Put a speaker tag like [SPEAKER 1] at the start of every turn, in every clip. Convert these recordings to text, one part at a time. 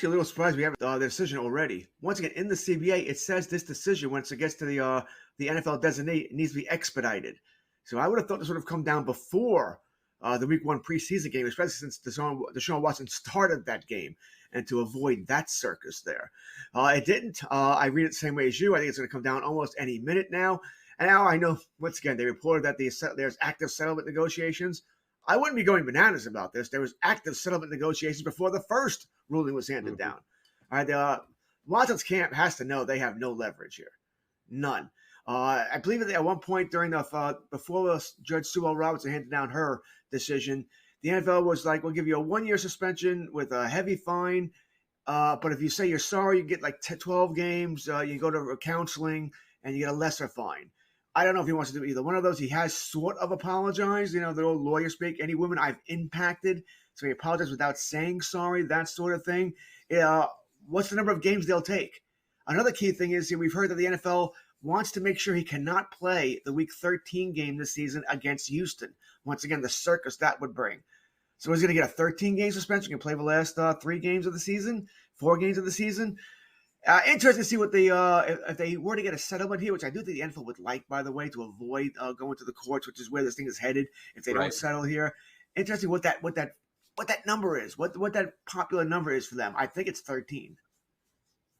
[SPEAKER 1] A little surprised we have the decision already. Once again, in the CBA, it says this decision, once it gets to the NFL designee, it needs to be expedited. So I would have thought this would have come down before the Week 1 preseason game, especially since Deshaun Watson started that game, and to avoid that circus there. It didn't. I read it the same way as you. I think it's going to come down almost any minute now. And now I know, once again, they reported that there's active settlement negotiations. I wouldn't be going bananas about this. There was active settlement negotiations before the first ruling was handed down. All right, Watson's camp has to know they have no leverage here, none. I believe that at one point during before Judge Sue L. Robinson handed down her decision, the NFL was like, "We'll give you a 1-year suspension with a heavy fine, but if you say you're sorry, you get like 12 games. You go to counseling and you get a lesser fine." I don't know if he wants to do either one of those. He has sort of apologized, the old lawyer speak. Any women I've impacted, so he apologized without saying sorry, that sort of thing. What's the number of games they'll take? Another key thing is we've heard that the NFL wants to make sure he cannot play the Week 13 game this season against Houston. Once again, the circus that would bring. So he's going to get a 13-game suspension. He can play the last 3 games of the season, 4 games of the season. Interesting to see what if they were to get a settlement here, which I do think the NFL would like, by the way, to avoid going to the courts, which is where this thing is headed. If they don't settle here, interesting what that number is, what that popular number is for them. I think it's 13.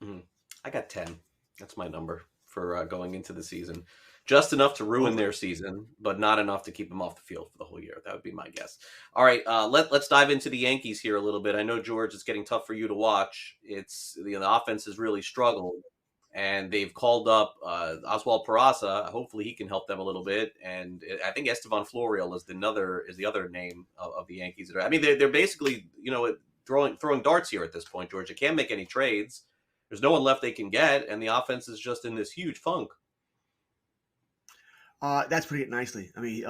[SPEAKER 2] I got 10. That's my number for going into the season. Just enough to ruin their season, but not enough to keep them off the field for the whole year. That would be my guess. All right, let's dive into the Yankees here a little bit. I know, George, it's getting tough for you to watch. It's the offense has really struggled, and they've called up Oswald Peraza. Hopefully, he can help them a little bit. And I think Estevan Florial is the other name of the Yankees. I mean, they're basically throwing darts here at this point, George. They can't make any trades. There's no one left they can get, and the offense is just in this huge funk.
[SPEAKER 1] That's putting it nicely. I mean,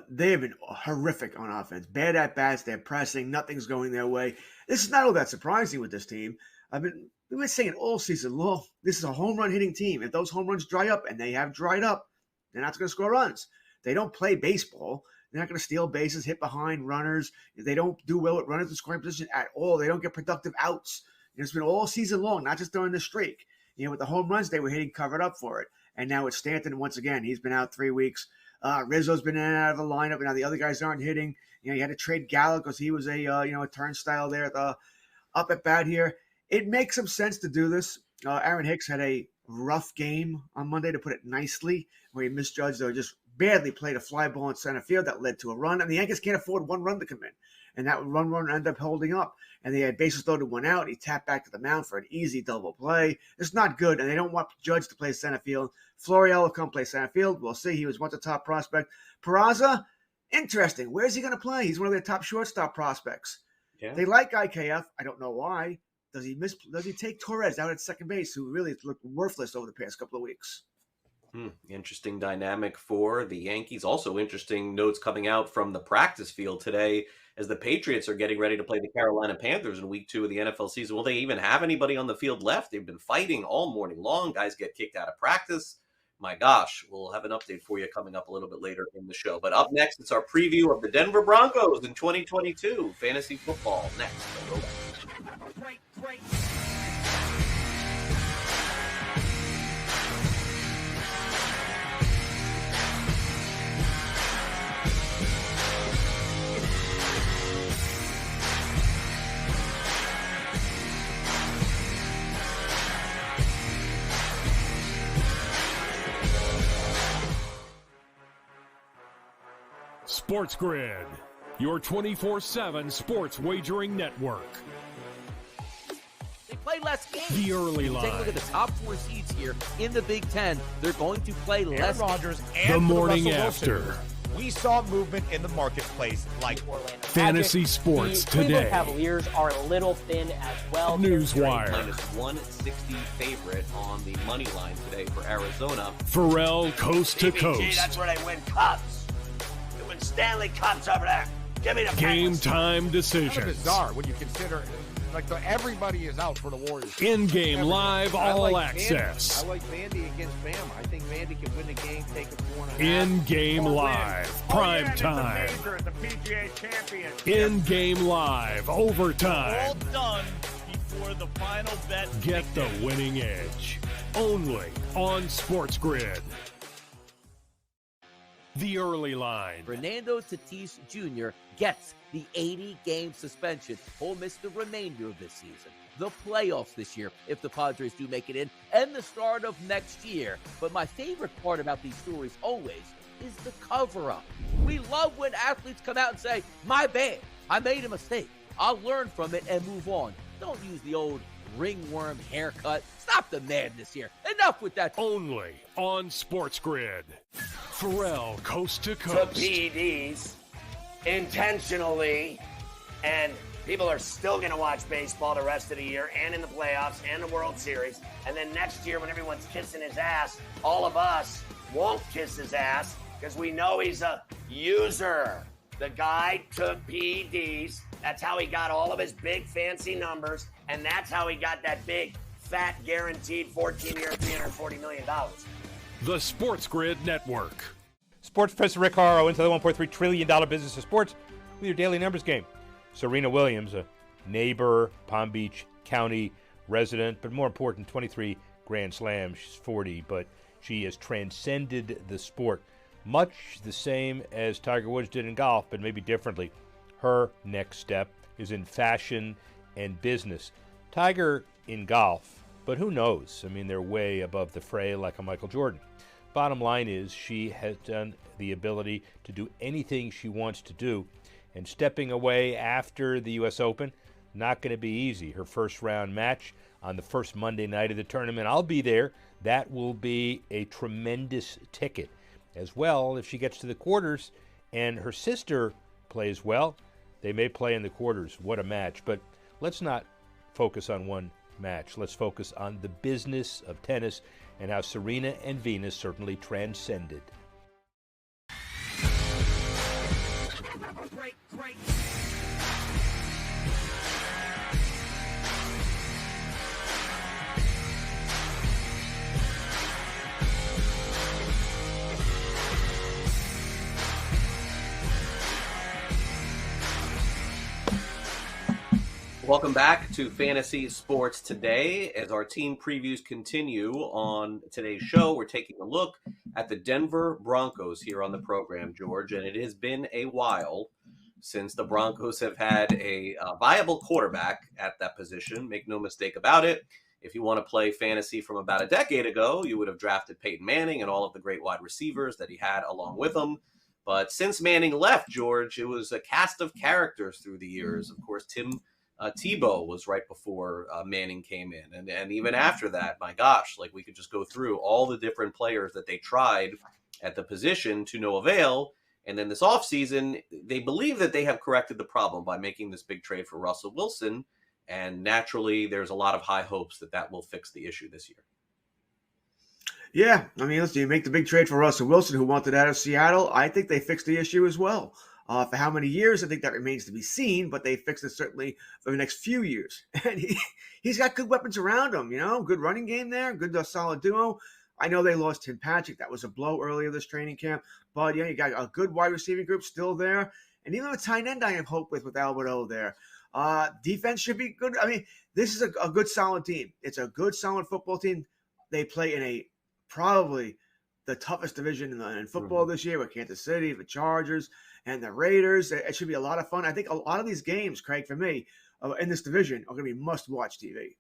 [SPEAKER 1] they have been horrific on offense. Bad at bats. They're pressing. Nothing's going their way. This is not all that surprising with this team. We've been saying all season long, this is a home run hitting team. If those home runs dry up, and they have dried up, they're not going to score runs. They don't play baseball. They're not going to steal bases, hit behind runners. They don't do well with runners in scoring position at all. They don't get productive outs. It's been all season long, not just during the streak. With the home runs, they were hitting covered up for it. And now it's Stanton once again. He's been out 3 weeks. Rizzo's been in and out of the lineup, and now the other guys aren't hitting. You had to trade Gallo because he was a turnstile there up at bat here. It makes some sense to do this. Aaron Hicks had a rough game on Monday, to put it nicely, where he misjudged or just badly played a fly ball in center field that led to a run. And the Yankees can't afford one run to come in. And that run ended up holding up. And they had bases loaded, 1 out. He tapped back to the mound for an easy double play. It's not good, and they don't want Judge to play center field. Florial will come play center field. We'll see. He was once a top prospect. Peraza, interesting. Where's he going to play? He's one of their top shortstop prospects. Yeah. They like IKF. I don't know why. Does he take Torres out at second base, who really looked worthless over the past couple of weeks?
[SPEAKER 2] Interesting dynamic for the Yankees. Also interesting notes coming out from the practice field today as the Patriots are getting ready to play the Carolina Panthers in week 2 of the NFL season. Will they even have anybody on the field left? They've been fighting all morning long. Guys get kicked out of practice. My gosh, we'll have an update for you coming up a little bit later in the show. But up next, it's our preview of the Denver Broncos in 2022. Fantasy football next. Great.
[SPEAKER 3] Sports Grid, your 24/7 sports wagering network.
[SPEAKER 4] They play less games.
[SPEAKER 3] The early line.
[SPEAKER 4] Take a look at the top 4 seeds here in the Big Ten. They're going to play less.
[SPEAKER 5] Rodgers and
[SPEAKER 3] the morning
[SPEAKER 5] Russell
[SPEAKER 3] after.
[SPEAKER 5] Wilson. We saw movement in the marketplace like
[SPEAKER 3] Fantasy Sports
[SPEAKER 6] the
[SPEAKER 3] Today.
[SPEAKER 6] Cleveland Cavaliers are a little thin as well.
[SPEAKER 3] Newswire.
[SPEAKER 2] Minus 160 favorite on the money line today for Arizona.
[SPEAKER 3] Pharrell Coast to
[SPEAKER 7] CBG,
[SPEAKER 3] Coast.
[SPEAKER 7] that's where they win cups. They win Stanley Cups over there. Give me the
[SPEAKER 3] Game
[SPEAKER 7] Penguins.
[SPEAKER 3] time
[SPEAKER 5] kind
[SPEAKER 3] decisions.
[SPEAKER 5] of bizarre when you consider everybody is out for the Warriors.
[SPEAKER 3] In-game live all
[SPEAKER 8] I like
[SPEAKER 3] access.
[SPEAKER 8] I like Vandy against Bama. I think Vandy can win the game, take a 4.5.
[SPEAKER 3] In-game live, prime time.
[SPEAKER 9] The PGA champion.
[SPEAKER 3] In-game live, overtime.
[SPEAKER 9] All done before for the final bet.
[SPEAKER 3] Get the winning edge. Only on Sports Grid. The early line.
[SPEAKER 4] Fernando Tatis Jr. gets the 80-game suspension. He'll miss the remainder of this season, the playoffs this year, if the Padres do make it in, and the start of next year. But my favorite part about these stories always is the cover-up. We love when athletes come out and say, my bad, I made a mistake. I'll learn from it and move on. Don't use the old ringworm haircut. Stop the madness here. Enough with that.
[SPEAKER 3] Only on Sports Grid. Pharrell, coast to
[SPEAKER 7] To
[SPEAKER 3] coast.
[SPEAKER 7] PEDs intentionally, and people are still going to watch baseball the rest of the year and in the playoffs and the World Series. And then next year when everyone's kissing his ass, all of us won't kiss his ass because we know he's a user. The guy took PEDs. That's how he got all of his big fancy numbers, and that's how he got that big, fat, guaranteed 14-year, $340 million.
[SPEAKER 3] The Sports Grid Network.
[SPEAKER 10] Sports Professor Rick Horrow into the $1.3 trillion business of sports with your daily numbers game. Serena Williams, a neighbor, Palm Beach County resident, but more important, 23 Grand Slams. She's 40, but she has transcended the sport. Much the same as Tiger Woods did in golf, but maybe differently. Her next step is in fashion and business. Tiger in golf, but who knows? I mean, they're way above the fray like a Michael Jordan. Bottom line is she has done the ability to do anything she wants to do, and stepping away after the U.S. Open, not going to be easy. Her first round match on the first Monday night of the tournament, I'll be there. That will be a tremendous ticket. As well, if she gets to the quarters and her sister plays well, they may play in the quarters. What a match. But let's not focus on one match. Let's focus on the business of tennis and how Serena and Venus certainly transcended.
[SPEAKER 2] Welcome back to Fantasy Sports Today. As our team previews continue on today's show, we're taking a look at the Denver Broncos here on the program, George, and it has been a while since the Broncos have had a viable quarterback at that position. Make no mistake about it. If you want to play fantasy from about a decade ago, you would have drafted Peyton Manning and all of the great wide receivers that he had along with him. But since Manning left, George, it was a cast of characters through the years. Of course, Tim Tebow was right before Manning came in. And even after that, my gosh, like we could just go through all the different players that they tried at the position to no avail. And then this offseason, they believe that they have corrected the problem by making this big trade for Russell Wilson. And naturally, there's a lot of high hopes that that will fix the issue this year.
[SPEAKER 1] Yeah, I mean, listen, you make the big trade for Russell Wilson, who wanted out of Seattle. I think they fixed the issue as well. For how many years, I think that remains to be seen, but they fixed it certainly for the next few years. And he's got good weapons around him, you know, good running game there, good solid duo. I know they lost Tim Patrick. That was a blow earlier this training camp. But, yeah, you got a good wide receiving group still there. And even a tight end I have hope with Albert O there. Defense should be good. I mean, this is a good, solid team. It's a good, solid football team. They play in a probably the toughest division in football this year with Kansas City, the Chargers, and the Raiders. It should be a lot of fun. I think a lot of these games, Craig, for me, in this division are going to be must-watch TV.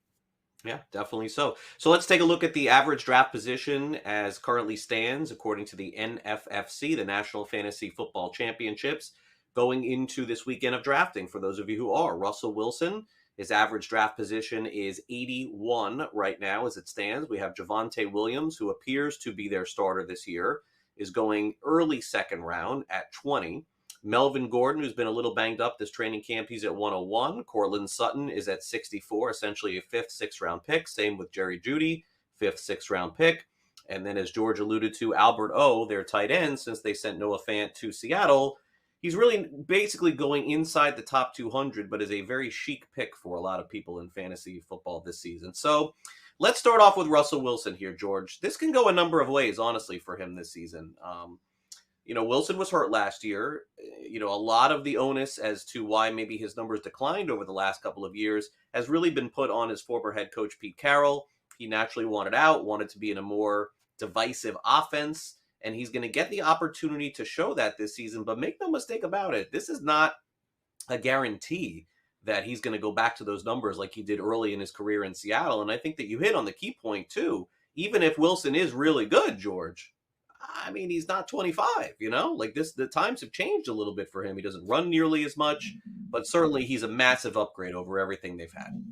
[SPEAKER 2] Yeah, definitely so. So let's take a look at the average draft position as currently stands, according to the NFFC, the National Fantasy Football Championships, going into this weekend of drafting. For those of you who are, Russell Wilson, his average draft position is 81 right now as it stands. We have Javonte Williams, who appears to be their starter this year, is going early second round at 20. Melvin Gordon, who's been a little banged up this training camp, he's at 101. Cortland Sutton is at 64, essentially a fifth, sixth round pick. Same with Jerry Jeudy, fifth, sixth round pick. And then as George alluded to, Albert O, their tight end, since they sent Noah Fant to Seattle, he's really basically going inside the top 200, but is a very chic pick for a lot of people in fantasy football this season. So let's start off with Russell Wilson here, George. This can go a number of ways, honestly, for him this season. Wilson was hurt last year. A lot of the onus as to why maybe his numbers declined over the last couple of years has really been put on his former head coach, Pete Carroll. He naturally wanted to be in a more divisive offense, and he's going to get the opportunity to show that this season. But make no mistake about it, this is not a guarantee that he's going to go back to those numbers like he did early in his career in Seattle. And I think that you hit on the key point, too. Even if Wilson is really good, George, I mean, he's not 25, the times have changed a little bit for him. He doesn't run nearly as much, but certainly he's a massive upgrade over everything they've had.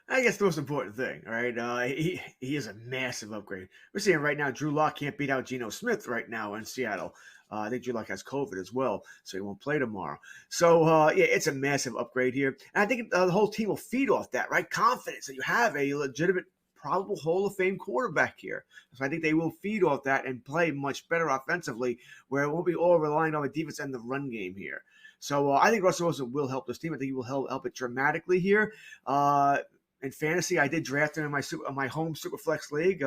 [SPEAKER 1] I guess the most important thing, all right? He is a massive upgrade. We're seeing right now Drew Lock can't beat out Geno Smith right now in Seattle. I think Drew Lock has COVID as well, so he won't play tomorrow. So, it's a massive upgrade here. And I think the whole team will feed off that, right? Confidence that you have a legitimate, probable Hall of Fame quarterback here. So I think they will feed off that and play much better offensively, where it won't be all relying on the defense and the run game here. So I think Russell Wilson will help this team. I think he will help it dramatically here. In fantasy, I did draft him in my home Superflex league,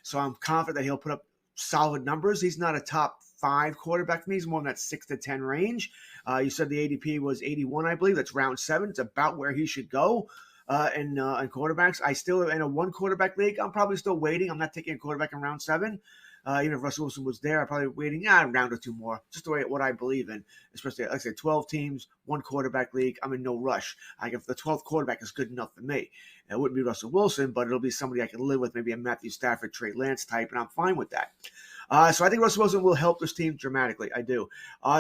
[SPEAKER 1] so I'm confident that he'll put up solid numbers. He's not a top 5 quarterback for me. He's more in that 6 to 10 range. You said the ADP was 81, I believe. That's round 7. It's about where he should go in quarterbacks. I still, in a 1 quarterback league, I'm probably still waiting. I'm not taking a quarterback in round 7. Even if Russell Wilson was there, I'm probably waiting a round or 2 more, just the way what I believe in. Especially, like I said, 12 teams, 1 quarterback league. I'm in no rush. If the 12th quarterback is good enough for me, it wouldn't be Russell Wilson, but it'll be somebody I can live with, maybe a Matthew Stafford, Trey Lance type, and I'm fine with that. So I think Russell Wilson will help this team dramatically. I do.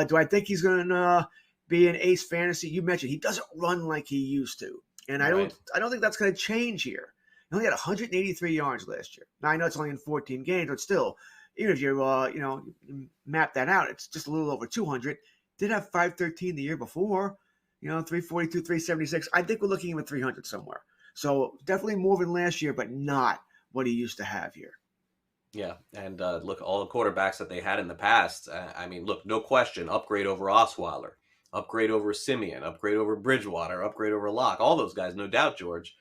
[SPEAKER 1] Do I think he's going to be an ace fantasy? You mentioned he doesn't run like he used to, and I don't think that's going to change here. He only had 183 yards last year. Now I know it's only in 14 games, but still, even if you map that out, it's just a little over 200. Did have 513 the year before, 342, 376. I think we're looking at 300 somewhere. So definitely more than last year, but not what he used to have here.
[SPEAKER 2] Yeah, and look, all the quarterbacks that they had in the past, no question, upgrade over Osweiler, upgrade over Simeon, upgrade over Bridgewater, upgrade over Locke, all those guys, no doubt, George.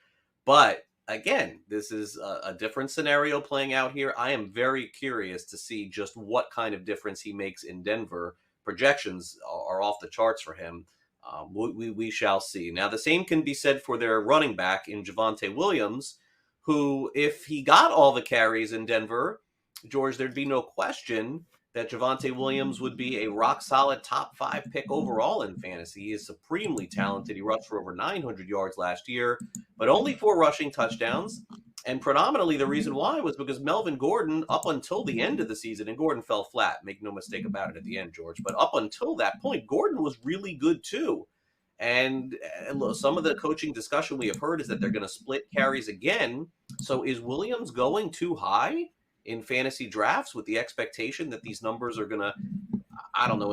[SPEAKER 2] But again, this is a different scenario playing out here. I am very curious to see just what kind of difference he makes in Denver. Projections are off the charts for him. We shall see. Now, the same can be said for their running back in Javonte Williams, who, if he got all the carries in Denver, George, there'd be no question that Javonte Williams would be a rock-solid top 5 pick overall in fantasy. He is supremely talented. He rushed for over 900 yards last year, but only 4 rushing touchdowns. And predominantly the reason why was because Melvin Gordon, up until the end of the season, and Gordon fell flat, make no mistake about it at the end, George, but up until that point, Gordon was really good too. And some of the coaching discussion we have heard is that they're going to split carries again. So is Williams going too high in fantasy drafts with the expectation that these numbers are going to,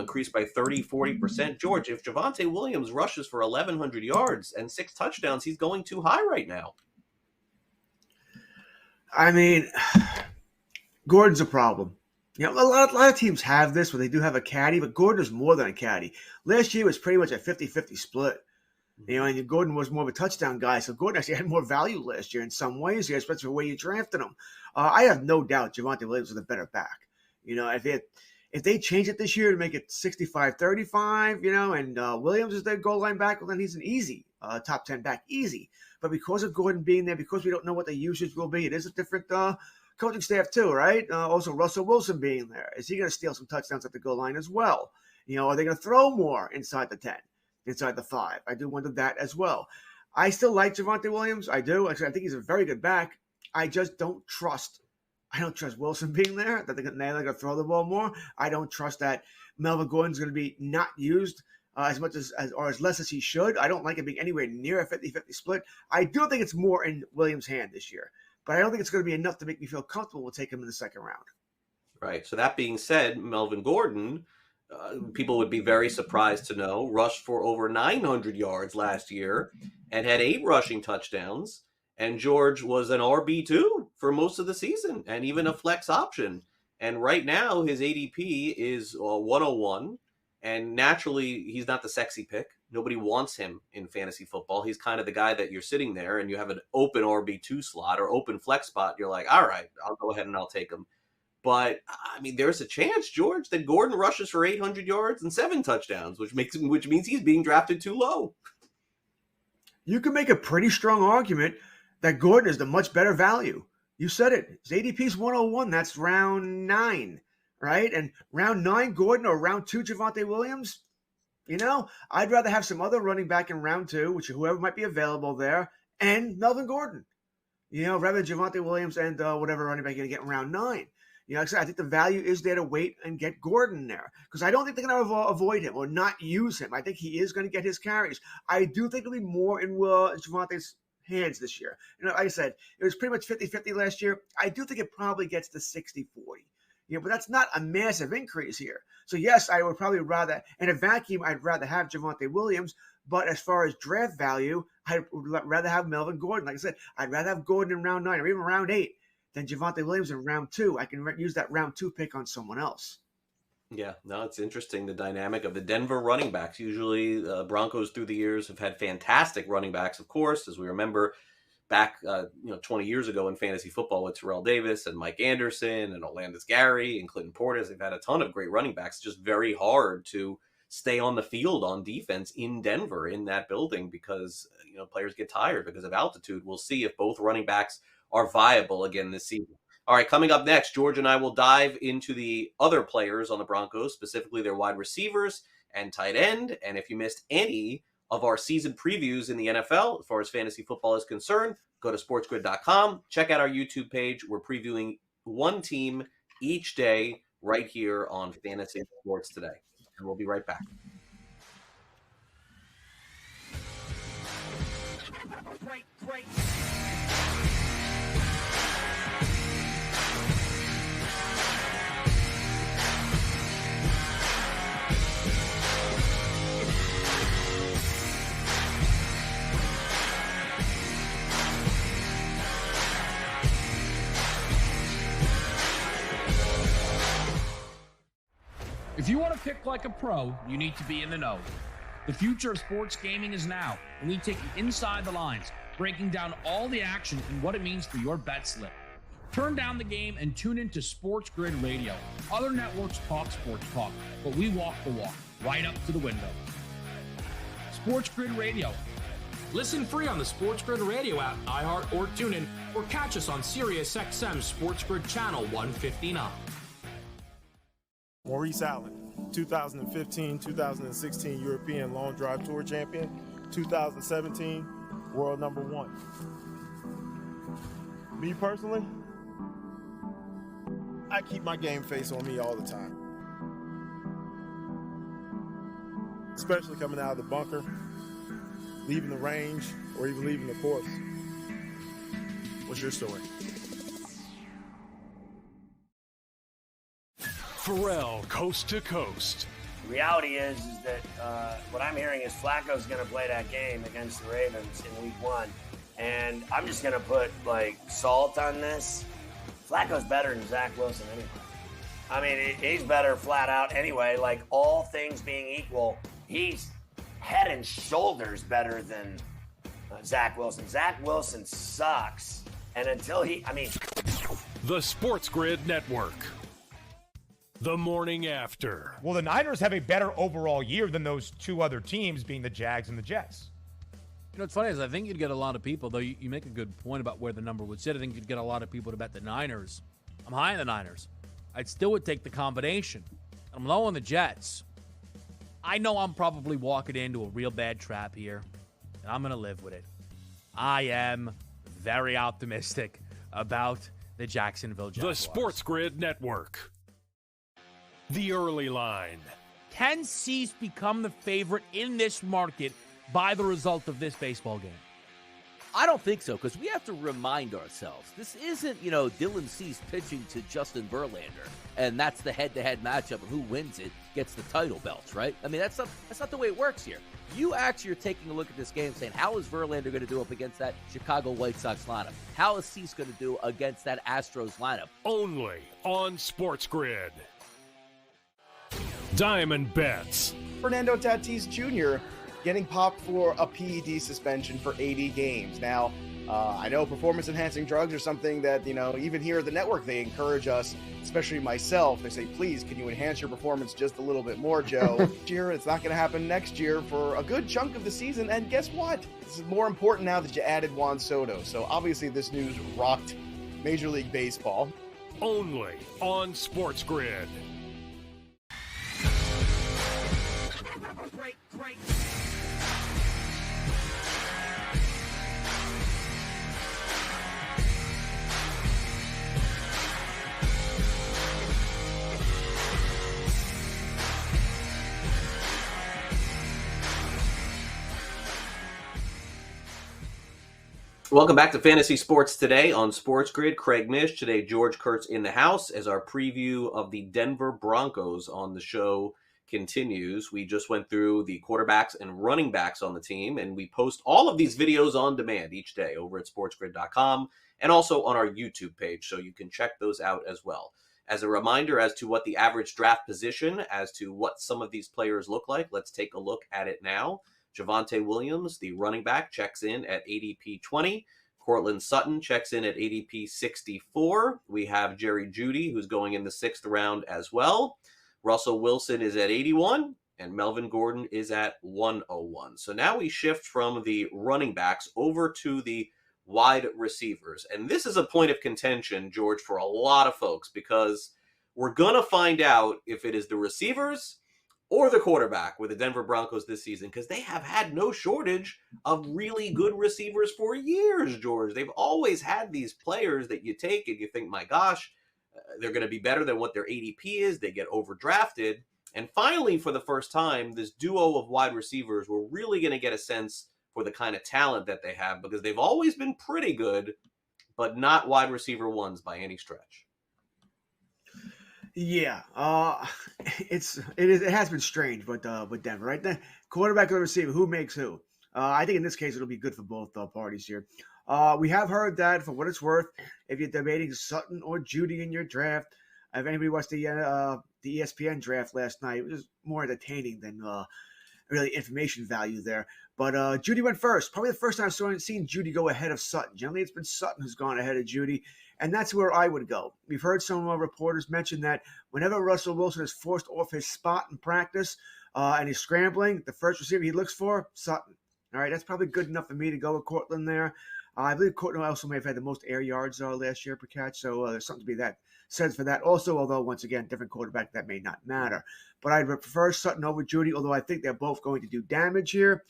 [SPEAKER 2] increase by 30, 40%? George, if Javonte Williams rushes for 1,100 yards and 6 touchdowns, he's going too high right now.
[SPEAKER 1] I mean, Gordon's a problem. A lot of teams have this where they do have a caddy, but Gordon is more than a caddy. Last year was pretty much a 50-50 split. And Gordon was more of a touchdown guy, so Gordon actually had more value last year in some ways, especially the way you drafted him. I have no doubt Javonte Williams is a better back. If they change it this year to make it 65-35, and Williams is their goal line back, well, then he's an easy top 10 back, easy. But because of Gordon being there, because we don't know what the usage will be, it is a different coaching staff too, right? Also, Russell Wilson being there. Is he going to steal some touchdowns at the goal line as well? Are they going to throw more inside the 10, inside the 5? I do wonder that as well. I still like Javonte Williams. I do. Actually, I think he's a very good back. I just don't trust. I don't trust Wilson being there, that they're going to throw the ball more. I don't trust that Melvin Gordon's going to be not used as much as less as he should. I don't like it being anywhere near a 50-50 split. I do think it's more in Williams' hand this year, but I don't think it's going to be enough to make me feel comfortable with taking him in the second round.
[SPEAKER 2] Right. So that being said, Melvin Gordon, people would be very surprised to know, rushed for over 900 yards last year and had 8 rushing touchdowns. And George was an RB2 for most of the season and even a flex option. And right now his ADP is 101. And naturally, he's not the sexy pick. Nobody wants him in fantasy football. He's kind of the guy that you're sitting there and you have an open RB2 slot or open flex spot. You're like, all right, I'll go ahead and I'll take him. But, I mean, there's a chance, George, that Gordon rushes for 800 yards and 7 touchdowns, which means he's being drafted too low.
[SPEAKER 1] You can make a pretty strong argument that Gordon is the much better value. You said it. His ADP is 101. That's round 9, right? And round 9, Gordon, or round 2, Javonte Williams. I'd rather have some other running back in round 2, which whoever might be available there, and Melvin Gordon. Rather than Javonte Williams and whatever running back you're going to get in round 9. Like I said, I think the value is there to wait and get Gordon there, because I don't think they're going to avoid him or not use him. I think he is going to get his carries. I do think it'll be more in Javonte's hands this year. Like I said, it was pretty much 50-50 last year. I do think it probably gets to 60-40. But that's not a massive increase here. So yes, I would probably rather, in a vacuum, I'd rather have Javonte Williams. But as far as draft value, I'd rather have Melvin Gordon. Like I said, I'd rather have Gordon in round 9 or even round 8 than Javonte Williams in round 2. I can use that round 2 pick on someone else.
[SPEAKER 2] Yeah, no, it's interesting, the dynamic of the Denver running backs. Usually Broncos through the years have had fantastic running backs, of course, as we remember back 20 years ago in fantasy football with Terrell Davis and Mike Anderson and Olandis Gary and Clinton Portis. They've had a ton of great running backs. It's just very hard to stay on the field on defense in Denver, in that building, because players get tired because of altitude. We'll see if both running backs are viable again this season. All right, coming up next, George and I will dive into the other players on the Broncos, specifically their wide receivers and tight end. And if you missed any of our season previews in the NFL, as far as fantasy football is concerned, go to sportsgrid.com. Check out our YouTube page. We're previewing one team each day right here on Fantasy Sports Today. And we'll be right back.
[SPEAKER 7] Great.
[SPEAKER 9] If you want to pick like a pro, you need to be in the know. The future of sports gaming is now, and we take you inside the lines, breaking down all the action and what it means for your bet slip. Turn down the game and tune into Sports Grid Radio. Other networks talk sports talk, but we walk the walk, right up to the window. Sports Grid Radio.
[SPEAKER 11] Listen free on the Sports Grid Radio app, iHeart, or TuneIn, or catch us on SiriusXM Sports Grid Channel 159.
[SPEAKER 12] Maurice Allen, 2015-2016 European Long Drive Tour champion, 2017 world number 1. Me personally, I keep my game face on me all the time. Especially coming out of the bunker, leaving the range, or even leaving the course. What's your story?
[SPEAKER 3] Pharrell, Coast to Coast.
[SPEAKER 7] The reality is that what I'm hearing is Flacco's going to play that game against the Ravens in week 1. And I'm just going to put, salt on this. Flacco's better than Zach Wilson anyway. I mean, he's better flat out anyway. All things being equal, he's head and shoulders better than Zach Wilson. Zach Wilson sucks. And until
[SPEAKER 3] The Sports Grid Network. The morning after.
[SPEAKER 5] Well, the Niners have a better overall year than those two other teams, being the Jags and the Jets.
[SPEAKER 9] What's funny is I think you'd get a lot of people, though you make a good point about where the number would sit. I think you'd get a lot of people to bet the Niners. I'm high on the Niners. I still would take the combination. I'm low on the Jets. I know I'm probably walking into a real bad trap here, and I'm going to live with it. I am very optimistic about the Jacksonville Jaguars.
[SPEAKER 3] The Sports Grid Network. The early line.
[SPEAKER 9] Can Cease become the favorite in this market by the result of this baseball game?
[SPEAKER 4] I don't think so, because we have to remind ourselves, this isn't, Dylan Cease pitching to Justin Verlander, and that's the head-to-head matchup, and who wins it gets the title belts, right? I mean, that's not the way it works here. You actually are taking a look at this game saying, how is Verlander going to do up against that Chicago White Sox lineup? How is Cease going to do against that Astros lineup?
[SPEAKER 3] Only on Sports Grid. Diamond Bets.
[SPEAKER 13] Fernando Tatis Jr. getting popped for a PED suspension for 80 games. Now, I know performance-enhancing drugs are something that, even here at the network, they encourage us, especially myself. They say, please, can you enhance your performance just a little bit more, Joe? This year, it's not going to happen next year for a good chunk of the season. And guess what? This is more important now that you added Juan Soto. So obviously this news rocked Major League Baseball.
[SPEAKER 3] Only on Sports Grid.
[SPEAKER 2] Welcome back to Fantasy Sports Today on Sports Grid. Craig Mish. Today, George Kurtz in the house as our preview of the Denver Broncos on the show continues. We just went through the quarterbacks and running backs on the team, and we post all of these videos on demand each day over at sportsgrid.com and also on our YouTube page, so you can check those out as well. As a reminder as to what the average draft position, as to what some of these players look like, let's take a look at it now. Javonte Williams, the running back, checks in at ADP 20. Cortland Sutton checks in at ADP 64. We have Jerry Jeudy, who's going in the 6th round as well. Russell Wilson is at 81, and Melvin Gordon is at 101. So now we shift from the running backs over to the wide receivers. And this is a point of contention, George, for a lot of folks, because we're going to find out if it is the receivers or the quarterback with the Denver Broncos this season, because they have had no shortage of really good receivers for years, George. They've always had these players that you take and you think, my gosh, they're going to be better than what their ADP is. They get overdrafted. And finally, for the first time, this duo of wide receivers, we're really going to get a sense for the kind of talent that they have, because they've always been pretty good, but not wide receiver ones by any stretch.
[SPEAKER 1] Yeah, it has been strange, but Denver, right? The quarterback or receiver, who makes who? I think in this case it'll be good for both parties here. We have heard that, for what it's worth, if you're debating Sutton or Jeudy in your draft, if anybody watched the ESPN draft last night, it was more entertaining than really information value there. But Jeudy went first. Probably the first time I've seen Jeudy go ahead of Sutton. Generally, it's been Sutton who's gone ahead of Jeudy. And that's where I would go. We've heard some reporters mention that whenever Russell Wilson is forced off his spot in practice and he's scrambling, the first receiver he looks for, Sutton. All right, that's probably good enough for me to go with Cortland there. I believe Cortland also may have had the most air yards last year per catch, so there's something to be that said for that also, although, once again, different quarterback, that may not matter. But I'd prefer Sutton over Jeudy, although I think they're both going to do damage here.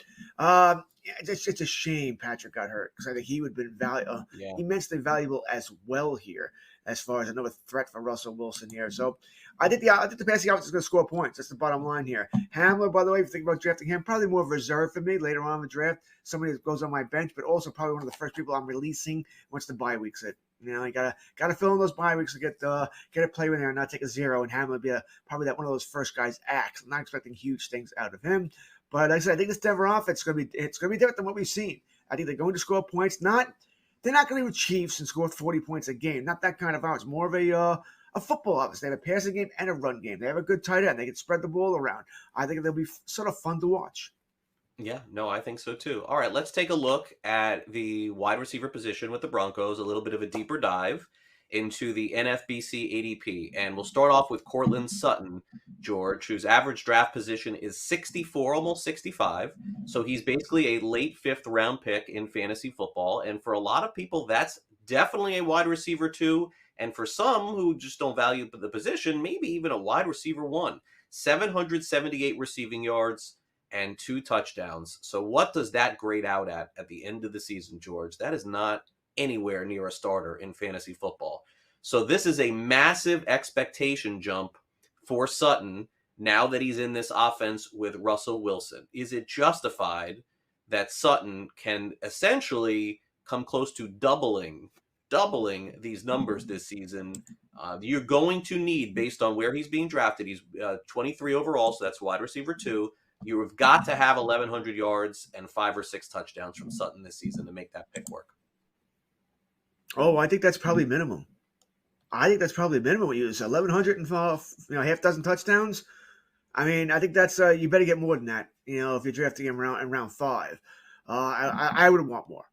[SPEAKER 1] It's a shame Patrick got hurt, because I think he would have been immensely valuable as well here, as far as another threat for Russell Wilson here. So I think the passing offense is going to score points. That's the bottom line here. Hamler, by the way, if you think about drafting him, probably more of a reserve for me later on in the draft. Somebody that goes on my bench, but also probably one of the first people I'm releasing once the bye week's hit. You gotta fill in those bye weeks to get a play in there and not take a zero. And Hamler would be probably one of those first guys acts. I'm not expecting huge things out of him. But like I said, I think this Denver offense is going to be different than what we've seen. I think they're going to score points. They're not going to be Chiefs and score 40 points a game. Not that kind of offense. More of a football offense. They have a passing game and a run game. They have a good tight end. They can spread the ball around. I think they'll be sort of fun to watch.
[SPEAKER 2] Yeah, no, I think so too. All right, let's take a look at the wide receiver position with the Broncos, a little bit of a deeper dive into the NFBC ADP. And we'll start off with Cortland Sutton, George, whose average draft position is 64, almost 65. So he's basically a late 5th round pick in fantasy football. And for a lot of people, that's definitely a wide receiver 2. And for some who just don't value the position, maybe even a wide receiver 1. 778 receiving yards and 2 touchdowns. So what does that grade out at the end of the season, George? That is not anywhere near a starter in fantasy football. So this is a massive expectation jump for Sutton now that he's in this offense with Russell Wilson. Is it justified that Sutton can essentially come close to doubling these numbers this season? You're going to need, based on where he's being drafted, he's 23 overall, so that's wide receiver 2. You've got to have 1,100 yards and 5 or 6 touchdowns from Sutton this season to make that pick work.
[SPEAKER 1] Oh, I think that's probably minimum. I think that's probably minimum. We use 1,100 and half dozen touchdowns. I mean, I think that's you better get more than that. If you're drafting him in round 5, I would want more.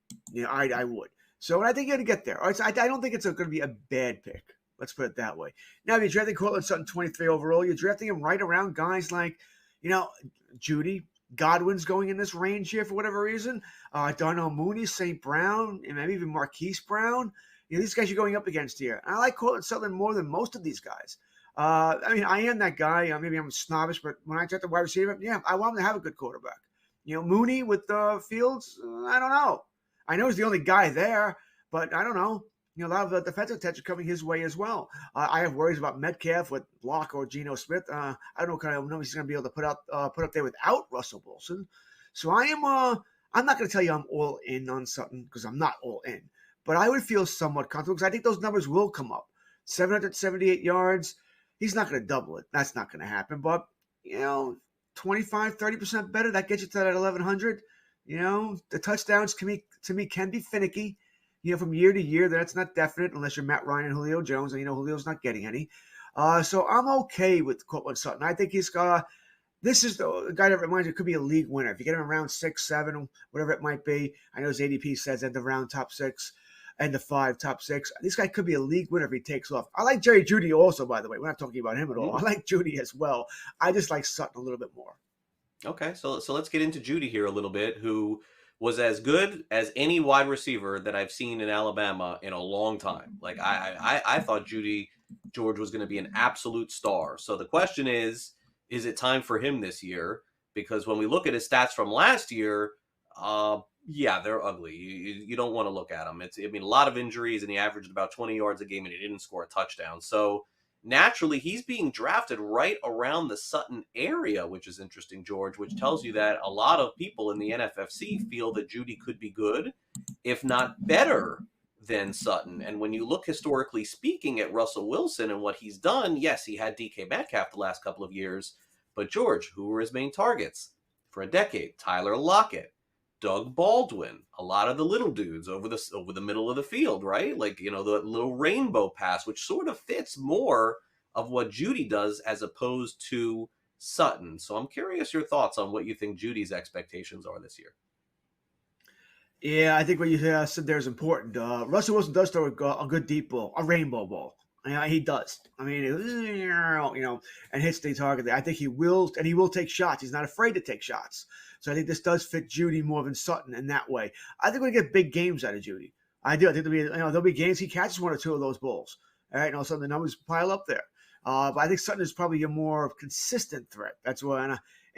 [SPEAKER 1] I would. So I think you're going to get there. All right, so I don't think it's going to be a bad pick. Let's put it that way. Now, if you're drafting Cortland Sutton 23 overall, you're drafting him right around guys like, Judy, Godwin's going in this range here for whatever reason. Darnell Mooney, St. Brown, and maybe even Marquise Brown. These guys you're going up against here. And I like Cortland Sutton more than most of these guys. I am that guy. Maybe I'm snobbish, but when I draft a wide receiver, I want him to have a good quarterback. Mooney with Fields, I don't know. I know he's the only guy there, but I don't know. A lot of the defensive attention coming his way as well. I have worries about Metcalf with Locke or Geno Smith. I don't know what kind of numbers he's going to be able to put up there without Russell Wilson. So I'm not going to tell you I'm all in on Sutton because I'm not all in. But I would feel somewhat comfortable because I think those numbers will come up. 778 yards. He's not going to double it. That's not going to happen. But, 25, 30% better. That gets you to that 1,100. The touchdowns to me can be finicky. From year to year, that's not definite unless you're Matt Ryan and Julio Jones, and Julio's not getting any. So I'm okay with Cortland Sutton. I think this is the guy that reminds me, it could be a league winner. If you get him around 6, 7, whatever it might be. I know his ADP says end of round top 6, end of 5, top 6. This guy could be a league winner if he takes off. I like Jerry Jeudy also, by the way. We're not talking about him at all. I like Jeudy as well. I just like Sutton a little bit more.
[SPEAKER 2] Okay, so let's get into Jeudy here a little bit, who was as good as any wide receiver that I've seen in Alabama in a long time. Like I thought Jeudy George was going to be an absolute star. So the question is it time for him this year? Because when we look at his stats from last year, they're ugly. You don't want to look at them. A lot of injuries, and he averaged about 20 yards a game, and he didn't score a touchdown. So naturally, he's being drafted right around the Sutton area, which is interesting, George, which tells you that a lot of people in the NFFC feel that Jeudy could be good, if not better than Sutton. And when you look historically speaking at Russell Wilson and what he's done, yes, he had DK Metcalf the last couple of years, but George, who were his main targets for a decade? Tyler Lockett, Doug Baldwin, a lot of the little dudes over the middle of the field, right? Like, the little rainbow pass, which sort of fits more of what Jeudy does as opposed to Sutton. So I'm curious your thoughts on what you think Judy's expectations are this year.
[SPEAKER 1] Yeah, I think what you said there is important. Russell Wilson does throw a good deep ball, a rainbow ball. He does. And hits the target. I think he will, and he will take shots. He's not afraid to take shots. So I think this does fit Jeudy more than Sutton in that way. I think we're going to get big games out of Jeudy. I do. I think there'll be games he catches 1 or 2 of those balls. All right, and all of a sudden the numbers pile up there. But I think Sutton is probably a more consistent threat. That's why.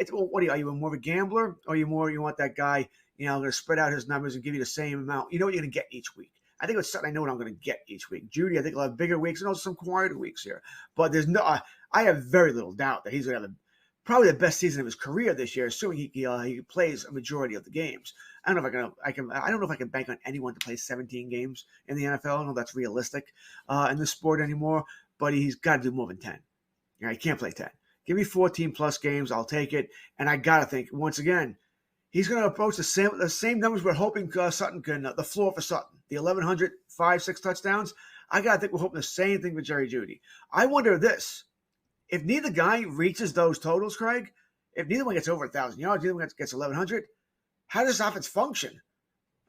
[SPEAKER 1] What are you more of a gambler, or you want that guy, going to spread out his numbers and give you the same amount? You know what you're going to get each week. I think with Sutton, I know what I'm going to get each week. Jeudy, I think he'll have bigger weeks and also some quieter weeks here. But there's I have very little doubt that he's going to have probably the best season of his career this year, assuming he plays a majority of the games. I don't know if I can bank on anyone to play 17 games in the NFL. I don't know if that's realistic in this sport anymore. But he's got to do more than 10. He can't play 10. Give me 14 plus games, I'll take it. And I got to think once again, he's going to approach the same numbers we're hoping Sutton can, the floor for Sutton, the 1,100, 5, 6 touchdowns. I got to think we're hoping the same thing with Jerry Jeudy. I wonder this. If neither guy reaches those totals, Craig, if neither one gets over 1,000 yards, neither one gets 1,100, how does this offense function?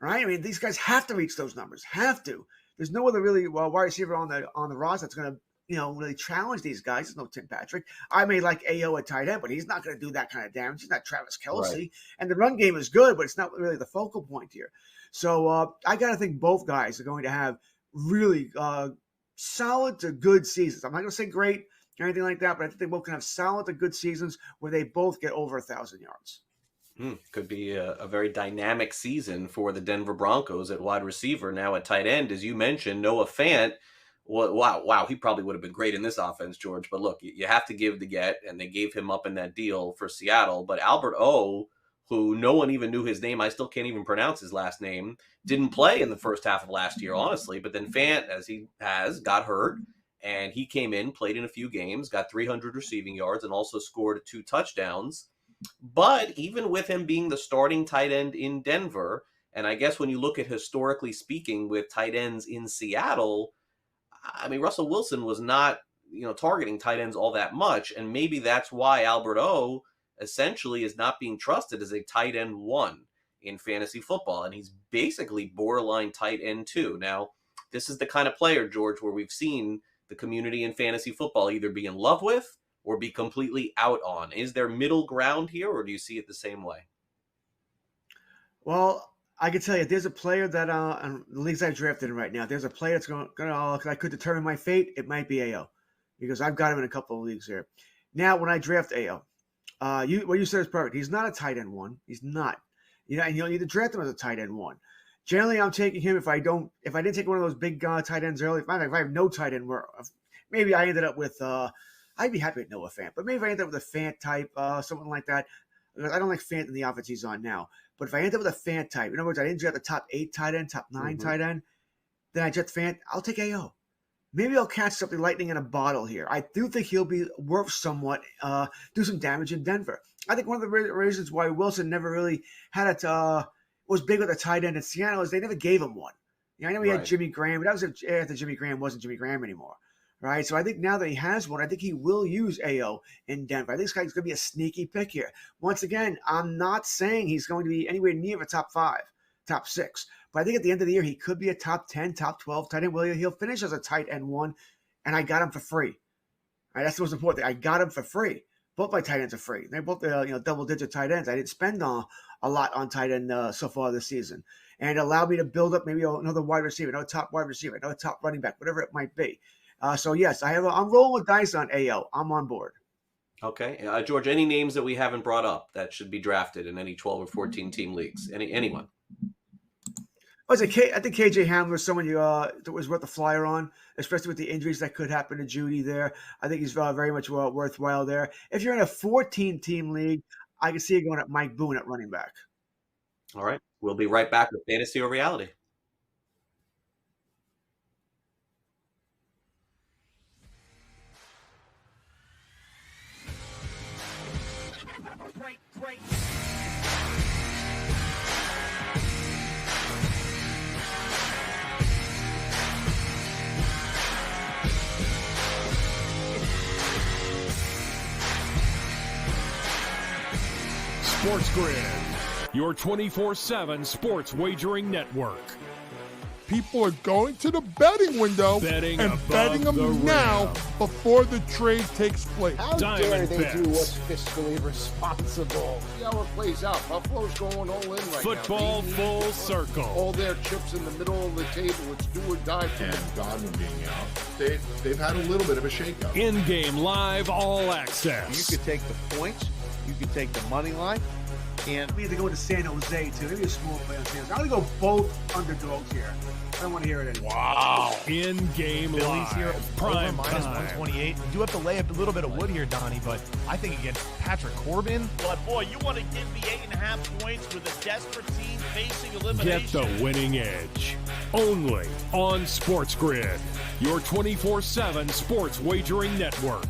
[SPEAKER 1] Right? These guys have to reach those numbers. Have to. There's no other really wide receiver on the roster that's going to really challenge these guys. There's no Tim Patrick. I may like AO at tight end, but he's not going to do that kind of damage. He's not Travis Kelce. Right. And the run game is good, but it's not really the focal point here. So I got to think both guys are going to have really solid to good seasons. I'm not going to say great or anything like that, but I think they both can have solid to good seasons where they both get over 1,000 yards.
[SPEAKER 2] Could be a very dynamic season for the Denver Broncos at wide receiver. Now at tight end, as you mentioned, Noah Fant. Well, wow, he probably would have been great in this offense, George. But look, you have to give to get, and they gave him up in that deal for Seattle. But Albert O, who no one even knew his name, I still can't even pronounce his last name, didn't play in the first half of last year, honestly. But then Fant, as he has, got hurt, and he came in, played in a few games, got 300 receiving yards, and also scored 2 touchdowns. But even with him being the starting tight end in Denver, and I guess when you look at historically speaking with tight ends in Seattle, Russell Wilson was not, targeting tight ends all that much, and maybe that's why Albert O essentially is not being trusted as a tight end 1 in fantasy football, and he's basically borderline tight end too. Now, this is the kind of player, George, where we've seen the community in fantasy football either be in love with or be completely out on. Is there middle ground here, or do you see it the same way?
[SPEAKER 1] Well, I can tell you, there's a player that in the leagues I've drafted in right now, there's a player that's going to I could determine my fate. It might be AO, because I've got him in a couple of leagues here. Now, when I draft AO, what you said is perfect. He's not a tight end one. He's not. And you don't need to draft him as a tight end one. Generally, I'm taking him if I didn't take one of those big tight ends early. If I have no tight end, maybe I ended up with I'd be happy with Noah Fant, but maybe if I ended up with a Fant type, something like that. I don't like Fant in the offense he's on now. But if I end up with a Fant type, in other words, I didn't draft the top 8 tight end, top 9 tight end, then I draft Fant, I'll take AO. Maybe I'll catch something lightning in a bottle here. I do think he'll be worth somewhat, do some damage in Denver. I think one of the reasons why Wilson never really had it, was big with a tight end in Seattle is they never gave him one. I know he had Jimmy Graham, but that was after Jimmy Graham wasn't Jimmy Graham anymore. Right, so I think now that he has one, I think he will use AO in Denver. I think this guy's going to be a sneaky pick here. Once again, I'm not saying he's going to be anywhere near a top 5, top 6. But I think at the end of the year, he could be a top 10, top 12 tight end. Well, he'll finish as a tight end 1, and I got him for free. Right, that's the most important thing. I got him for free. Both my tight ends are free. They're both double-digit tight ends. I didn't spend a lot on tight end so far this season. And it allowed me to build up maybe another wide receiver, another top wide receiver, another top running back, whatever it might be. So yes, I'm rolling with dice on AO. I'm on board.
[SPEAKER 2] Okay, George. Any names that we haven't brought up that should be drafted in any 12 or 14 team leagues? Anyone?
[SPEAKER 1] I think KJ Hamler is someone that was worth a flyer on, especially with the injuries that could happen to Judy there. I think he's very much worthwhile there. If you're in a 14 team league, I can see you going at Mike Boone at running back.
[SPEAKER 2] All right, we'll be right back with Fantasy or Reality.
[SPEAKER 14] Great.
[SPEAKER 3] Sports Grid, your 24/7 sports wagering network.
[SPEAKER 15] People are going to the betting window
[SPEAKER 3] betting
[SPEAKER 15] and betting them now before the trade takes place.
[SPEAKER 8] How dare they do what's fiscally responsible? See how it plays out. Buffalo's going all in right now.
[SPEAKER 3] Football full circle.
[SPEAKER 8] All their chips in the middle of the table. It's do or die for them.
[SPEAKER 16] And Godwin being out, they've had a little bit of a shakeup.
[SPEAKER 3] In-game live all access.
[SPEAKER 8] You could take the points. You could take the money line. And
[SPEAKER 1] we need to go to San Jose too. Maybe a small play on San Jose. I'm going to go both underdogs here. I don't want to hear it anymore.
[SPEAKER 3] Wow. In-game
[SPEAKER 5] Phillies
[SPEAKER 3] live.
[SPEAKER 5] here,
[SPEAKER 3] Prime
[SPEAKER 5] over minus
[SPEAKER 3] time.
[SPEAKER 5] 128. We do have to lay up a little bit of wood here, Donnie, but I think against Patrick Corbin.
[SPEAKER 17] But boy, you want to give me 8.5 points with a desperate team facing elimination.
[SPEAKER 3] Get the winning edge. Only on Sports Grid, your 24/7 sports wagering network.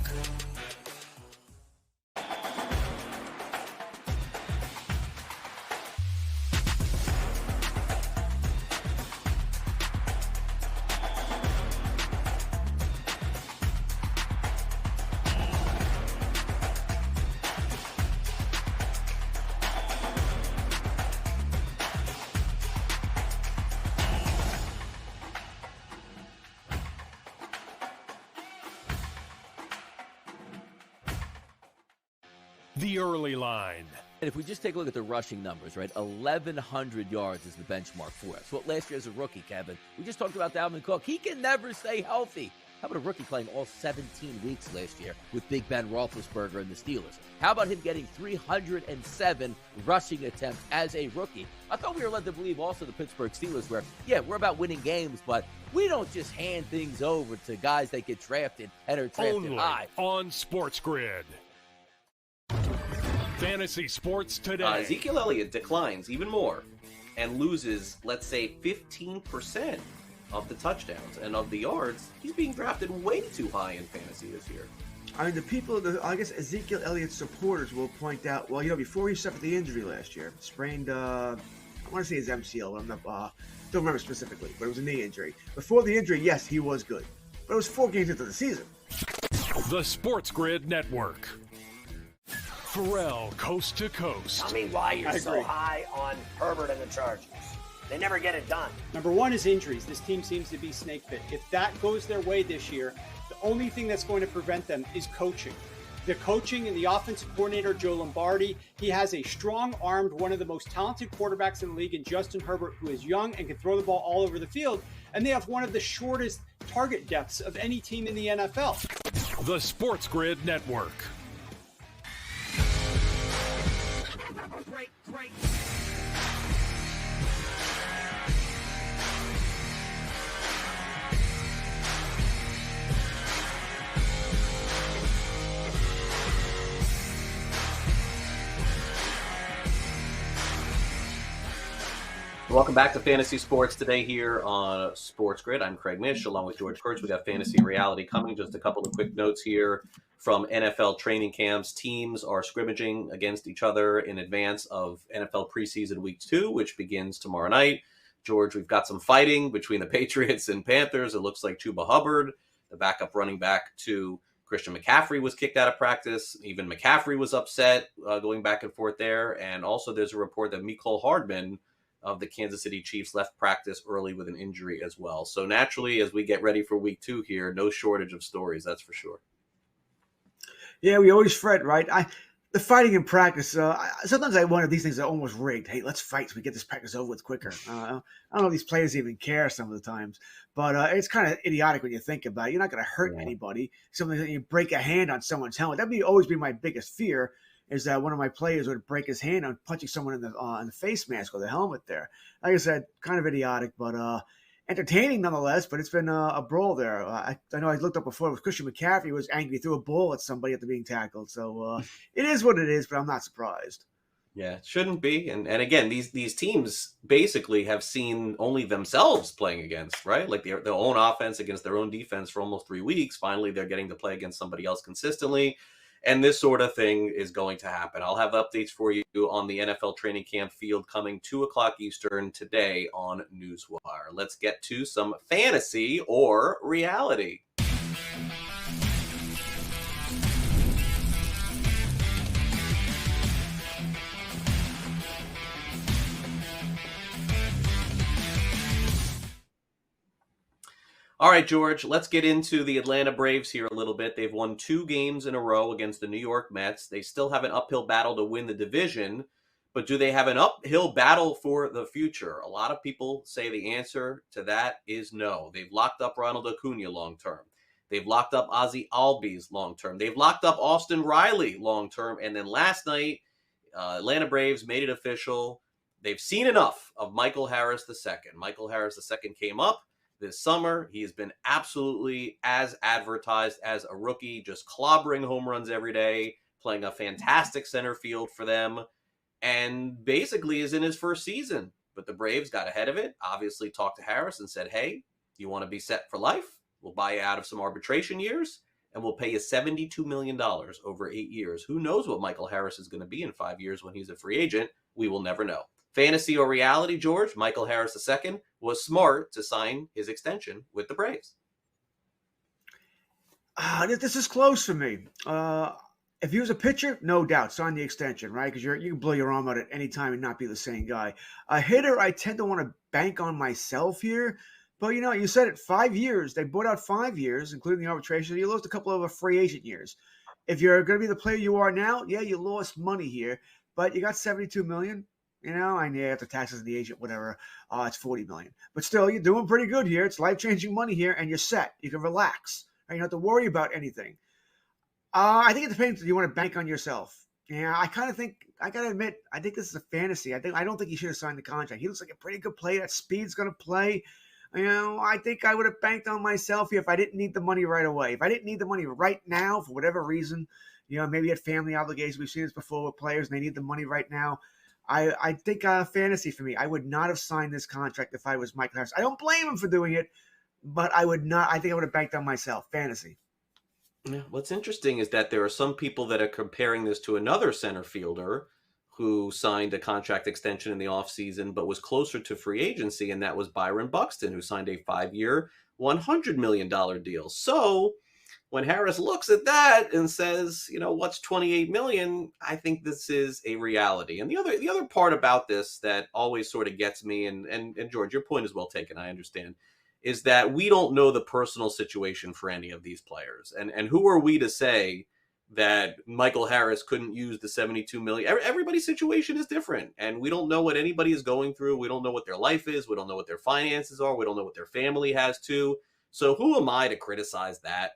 [SPEAKER 3] The early line.
[SPEAKER 4] And if we just take a look at the rushing numbers, right, 1,100 yards is the benchmark for us. What last year as a rookie, Kevin, we just talked about Dalvin Cook. He can never stay healthy. How about a rookie playing all 17 weeks last year with Big Ben Roethlisberger and the Steelers? How about him getting 307 rushing attempts as a rookie? I thought we were led to believe also the Pittsburgh Steelers were, we're about winning games, but we don't just hand things over to guys that get drafted and are drafted
[SPEAKER 3] Only
[SPEAKER 4] high.
[SPEAKER 3] On Sports Grid. Fantasy Sports Today.
[SPEAKER 2] Ezekiel Elliott declines even more and loses, let's say, 15% of the touchdowns and of the yards. He's being drafted way too high in fantasy this year.
[SPEAKER 1] I mean, I guess Ezekiel Elliott's supporters will point out, well, before he suffered the injury last year, sprained, I want to say his MCL, but I'm not, don't remember specifically, but it was a knee injury. Before the injury, yes, he was good, but it was 4 games into the season.
[SPEAKER 3] The Sports Grid Network. Ferrall, coast to coast.
[SPEAKER 7] Tell me why you're so high on Herbert and the Chargers. They never get it done.
[SPEAKER 14] Number one is injuries. This team seems to be snake bit. If that goes their way this year, the only thing that's going to prevent them is coaching. The coaching and the offensive coordinator, Joe Lombardi, he has a strong-armed, one of the most talented quarterbacks in the league in Justin Herbert, who is young and can throw the ball all over the field. And they have one of the shortest target depths of any team in the NFL.
[SPEAKER 3] The Sports Grid Network.
[SPEAKER 2] Welcome back to Fantasy Sports today here on Sports Grid. I'm Craig Mish along with George Kurtz. We got Fantasy Reality coming. Just a couple of quick notes here from NFL training camps. Teams are scrimmaging against each other in advance of NFL preseason week 2, which begins tomorrow night. George, we've got some fighting between the Patriots and Panthers. It looks like Chuba Hubbard, the backup running back to Christian McCaffrey, was kicked out of practice. Even McCaffrey was upset going back and forth there. And also there's a report that Mecole Hardman of the Kansas City Chiefs left practice early with an injury as well. So naturally, as we get ready for week 2 here, no shortage of stories, that's for sure.
[SPEAKER 1] Yeah, we always fret, right? The fighting in practice, sometimes I wonder if these things are almost rigged. Hey, let's fight so we get this practice over with quicker. I don't know if these players even care some of the times, but it's kind of idiotic when you think about it. You're not going to hurt anybody. Something that you break a hand on someone's helmet. That'd always be my biggest fear, is that one of my players would break his hand on punching someone in the face mask or the helmet there. Like I said, kind of idiotic, but entertaining nonetheless. But it's been a brawl there. I know I looked up before. It was Christian McCaffrey was angry, threw a ball at somebody after being tackled. So it is what it is, but I'm not surprised.
[SPEAKER 2] Yeah, it shouldn't be. And again, these teams basically have seen only themselves playing against, right? Like their own offense against their own defense for almost 3 weeks. Finally, they're getting to play against somebody else consistently. And this sort of thing is going to happen. I'll have updates for you on the NFL training camp field coming 2 o'clock Eastern today on Newswire. Let's get to some fantasy or reality. All right, George, let's get into the Atlanta Braves here a little bit. They've won 2 games in a row against the New York Mets. They still have an uphill battle to win the division, but do they have an uphill battle for the future? A lot of people say the answer to that is no. They've locked up Ronald Acuna long-term. They've locked up Ozzie Albies long-term. They've locked up Austin Riley long-term. And then last night, Atlanta Braves made it official. They've seen enough of Michael Harris II. Michael Harris II came up this summer. He has been absolutely as advertised as a rookie, just clobbering home runs every day, playing a fantastic center field for them, and basically is in his first season. But the Braves got ahead of it, obviously talked to Harris and said, hey, you want to be set for life? We'll buy you out of some arbitration years, and we'll pay you $72 million over 8 years. Who knows what Michael Harris is going to be in 5 years when he's a free agent? We will never know. Fantasy or reality, George? Michael Harris II was smart to sign his extension with the Braves.
[SPEAKER 1] This is close for me. If he was a pitcher, no doubt, sign the extension, right? Because you can blow your arm out at any time and not be the same guy. A hitter, I tend to want to bank on myself here. But, you said it, 5 years. They bought out 5 years, including the arbitration. You lost a couple of free agent years. If you're going to be the player you are now, yeah, you lost money here. But you got $72 million. And yeah, after taxes and the agent, whatever, it's $40 million. But still, you're doing pretty good here. It's life-changing money here, and you're set. You can relax. You don't have to worry about anything. I think it depends if you want to bank on yourself. Yeah, I kind of think, I got to admit, I think this is a fantasy. I don't think he should have signed the contract. He looks like a pretty good player. That speed's going to play. I think I would have banked on myself here if I didn't need the money right away. If I didn't need the money right now for whatever reason, maybe at family obligations. We've seen this before with players, and they need the money right now. I think fantasy for me. I would not have signed this contract if I was Michael Harris. I don't blame him for doing it, but I would not. I think I would have banked on myself. Fantasy.
[SPEAKER 2] Yeah, what's interesting is that there are some people that are comparing this to another center fielder who signed a contract extension in the offseason but was closer to free agency, and that was Byron Buxton, who signed a 5-year, $100 million deal. So when Harris looks at that and says, what's $28 million, I think this is a reality. And the other part about this that always sort of gets me, and George, your point is well taken, I understand, is that we don't know the personal situation for any of these players. And who are we to say that Michael Harris couldn't use the $72 million? Everybody's situation is different, and we don't know what anybody is going through. We don't know what their life is. We don't know what their finances are. We don't know what their family has too. So who am I to criticize that?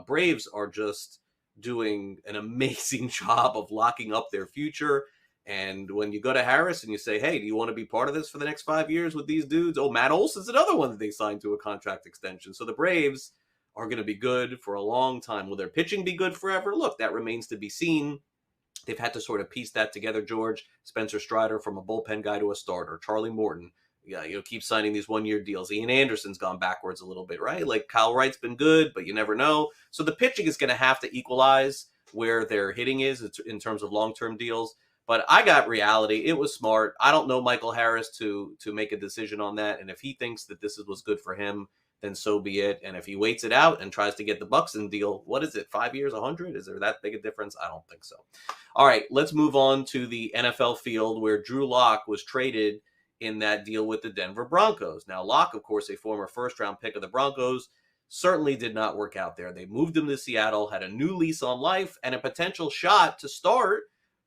[SPEAKER 2] Braves are just doing an amazing job of locking up their future. And when you go to Harris and you say, hey, do you want to be part of this for the next 5 years with these dudes? Oh, Matt Olson's another one that they signed to a contract extension. So the Braves are going to be good for a long time. Will their pitching be good forever? Look, that remains to be seen. They've had to sort of piece that together, George. Spencer Strider from a bullpen guy to a starter. Charlie Morton. Yeah, keep signing these one-year deals. Ian Anderson's gone backwards a little bit, right? Like Kyle Wright's been good, but you never know. So the pitching is going to have to equalize where their hitting is in terms of long-term deals. But I got reality. It was smart. I don't know Michael Harris to make a decision on that. And if he thinks that this was good for him, then so be it. And if he waits it out and tries to get the Buxton deal, what is it, 5 years, 100? Is there that big a difference? I don't think so. All right, let's move on to the NFL field where Drew Lock was traded in that deal with the Denver Broncos. Now, Lock, of course, a former first-round pick of the Broncos, certainly did not work out there. They moved him to Seattle, had a new lease on life, and a potential shot to start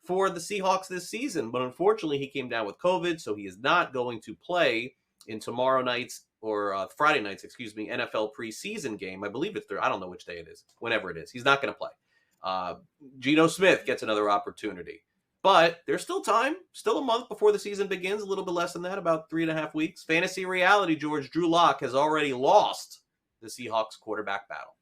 [SPEAKER 2] for the Seahawks this season. But unfortunately, he came down with COVID, so he is not going to play in tomorrow night's, or Friday night's, NFL preseason game. I believe it's I don't know which day it is, whenever it is. He's not going to play. Geno Smith gets another opportunity. But there's still time, still a month before the season begins, a little bit less than that, about 3.5 weeks. Fantasy reality, George, Drew Lock has already lost the Seahawks quarterback battle.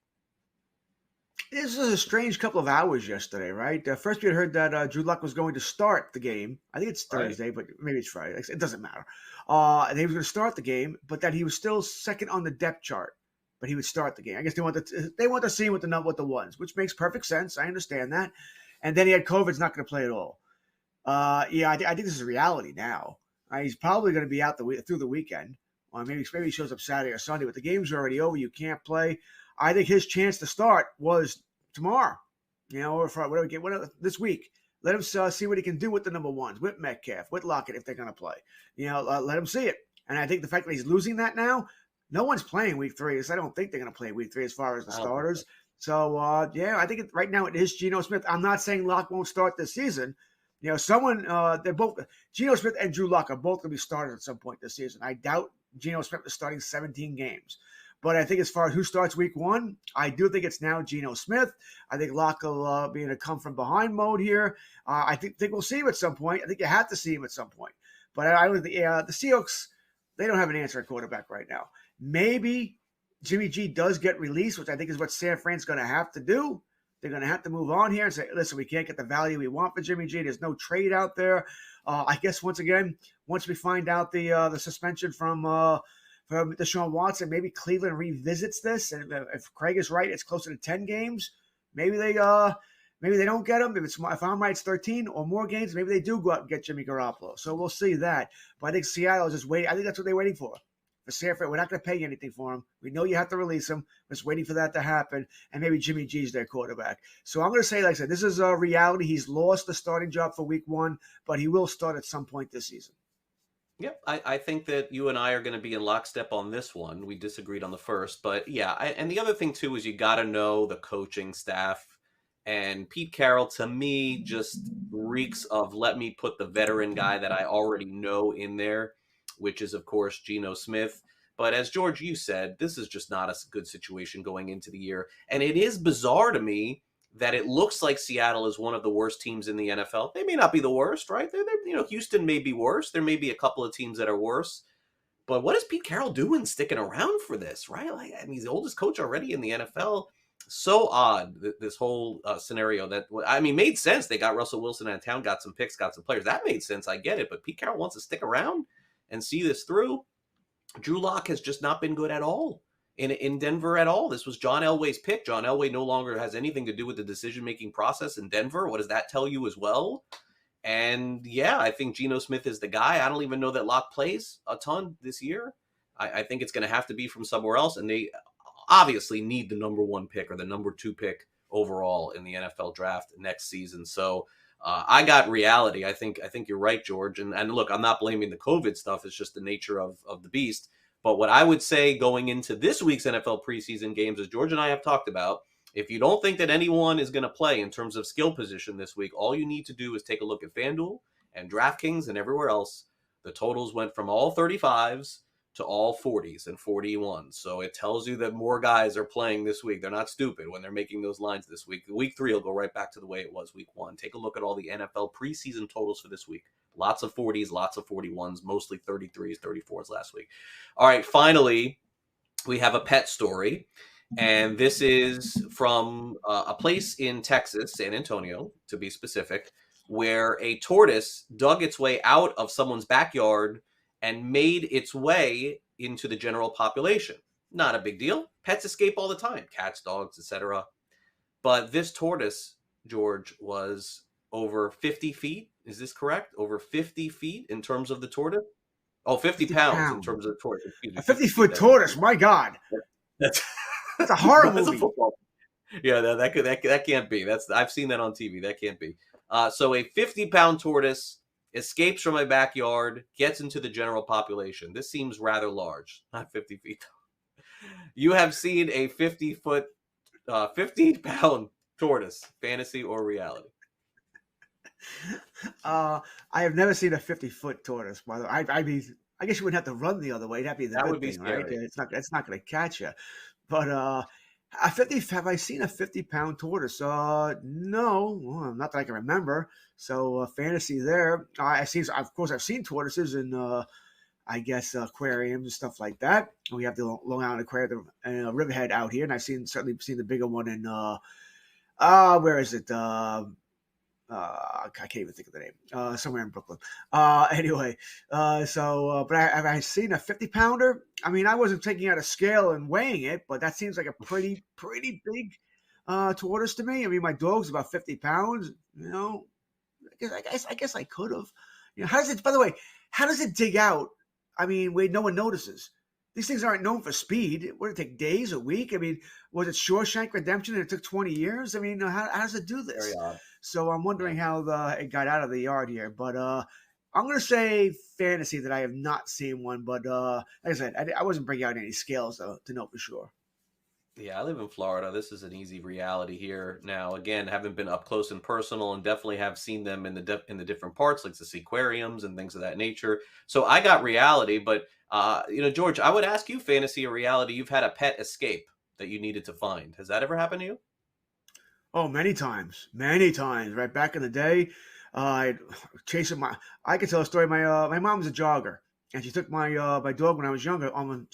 [SPEAKER 1] This was a strange couple of hours yesterday, right? First we had heard that Drew Lock was going to start the game. I think it's Thursday, but maybe it's Friday. It doesn't matter. And he was going to start the game, but that he was still second on the depth chart. But he would start the game. I guess they want to see him with the ones, which makes perfect sense. I understand that. And then he had COVID. He's not going to play at all. I think this is reality now. He's probably going to be out through the weekend, or maybe he shows up Saturday or Sunday. But the game's already over. You can't play. I think his chance to start was tomorrow, or whatever this week. Let him see what he can do with the number ones, with Metcalf, with Lockett if they're going to play. Let him see it. And I think the fact that he's losing that now, no one's playing week 3. I don't think they're going to play week 3 as far as the starters. So I think right now it is Geno Smith. I'm not saying Lock won't start this season. They're both Geno Smith and Drew Lock are both going to be started at some point this season. I doubt Geno Smith is starting 17 games. But I think as far as who starts week 1, I do think it's now Geno Smith. I think Lock will be in a come-from-behind mode here. I think we'll see him at some point. I think you have to see him at some point. But I think the Seahawks, they don't have an answer at quarterback right now. Maybe Jimmy G does get released, which I think is what San Fran's going to have to do. They're going to have to move on here and say, listen, we can't get the value we want for Jimmy G. There's no trade out there. I guess once we find out the suspension from Deshaun Watson, maybe Cleveland revisits this. And if Craig is right, it's closer to 10 games. Maybe they don't get him. If I'm right, it's 13 or more games. Maybe they do go out and get Jimmy Garoppolo. So we'll see that. But I think Seattle is just waiting. I think that's what they're waiting for. For San Fran, we're not going to pay anything for him. We know you have to release him. We're just waiting for that to happen. And maybe Jimmy G's their quarterback. So I'm going to say, like I said, this is a reality. He's lost the starting job for week 1, but he will start at some point this season.
[SPEAKER 2] Yep, I think that you and I are going to be in lockstep on this one. We disagreed on the first, but yeah. And the other thing, too, is you got to know the coaching staff. And Pete Carroll, to me, just reeks of let me put the veteran guy that I already know in there, which is, of course, Geno Smith. But as George, you said, this is just not a good situation going into the year. And it is bizarre to me that it looks like Seattle is one of the worst teams in the NFL. They may not be the worst, right? Houston may be worse. There may be a couple of teams that are worse. But what is Pete Carroll doing sticking around for this, right? He's the oldest coach already in the NFL. So odd, this whole scenario made sense. They got Russell Wilson out of town, got some picks, got some players. That made sense. I get it. But Pete Carroll wants to stick around and see this through. Drew Lock has just not been good at all in Denver at all. This was John Elway's pick. John Elway no longer has anything to do with the decision-making process in Denver. What does that tell you as well? And yeah, I think Geno Smith is the guy. I don't even know that Lock plays a ton this year. I think it's going to have to be from somewhere else. And obviously need the number 1 pick or the number 2 pick overall in the NFL draft next season. So I got reality. I think you're right, George. And look, I'm not blaming the COVID stuff. It's just the nature of the beast. But what I would say going into this week's NFL preseason games, as George and I have talked about, if you don't think that anyone is going to play in terms of skill position this week, all you need to do is take a look at FanDuel and DraftKings and everywhere else. The totals went from all 35s to all 40s and 41s. So it tells you that more guys are playing this week. They're not stupid when they're making those lines this week. Week 3 will go right back to the way it was week 1. Take a look at all the NFL preseason totals for this week. Lots of 40s, lots of 41s, mostly 33s, 34s last week. All right, finally, we have a pet story. And this is from a place in Texas, San Antonio, to be specific, where a tortoise dug its way out of someone's backyard and made its way into the general population. Not a big deal. Pets escape all the time. Cats, dogs, etc. But this tortoise, George, was over 50 feet. Is this correct? Over 50 feet in terms of the tortoise? Oh, 50 pounds in terms of the tortoise.
[SPEAKER 1] A 50-foot tortoise, my God. That's a horror movie.
[SPEAKER 2] Yeah, that can't be. I've seen that on TV. That can't be. So a 50-pound tortoise escapes from my backyard, gets into the general population. This seems rather large, not 50 feet. You have seen a 50-pound tortoise, fantasy or reality?
[SPEAKER 1] I have never seen a 50-foot tortoise. By the way, I mean, I guess you wouldn't have to run the other way. That'd be the good thing, right? It's not going to catch you. But have I seen a 50-pound tortoise? No, well, not that I can remember. So fantasy there. I've seen tortoises in I guess aquariums and stuff like that. We have the Long Island Aquarium and Riverhead out here, and I've certainly seen the bigger one in where is it? I can't even think of the name. Somewhere in Brooklyn. Anyway, but have I seen a 50-pounder? I mean, I wasn't taking out a scale and weighing it, but that seems like a pretty big tortoise to me. I mean, my dog's about 50 pounds. You know, I guess I could have. You know, by the way, how does it dig out? I mean, where no one notices. These things aren't known for speed. Would it take days, a week? I mean, was it Shawshank Redemption and it took 20 years? I mean, how does it do this?
[SPEAKER 2] Very odd.
[SPEAKER 1] So I'm wondering how it got out of the yard here. But I'm going to say fantasy that I have not seen one. But like I said, I wasn't bringing out any scales to know for sure.
[SPEAKER 2] Yeah, I live in Florida. This is an easy reality here. Now, again, haven't been up close and personal, and definitely have seen them in the different parts, like the aquariums and things of that nature. So I got reality, but George, I would ask you, fantasy or reality, you've had a pet escape that you needed to find. Has that ever happened to you?
[SPEAKER 1] Oh, many times. Right back in the day, I could tell a story. My mom was a jogger, and she took my dog when I was younger on the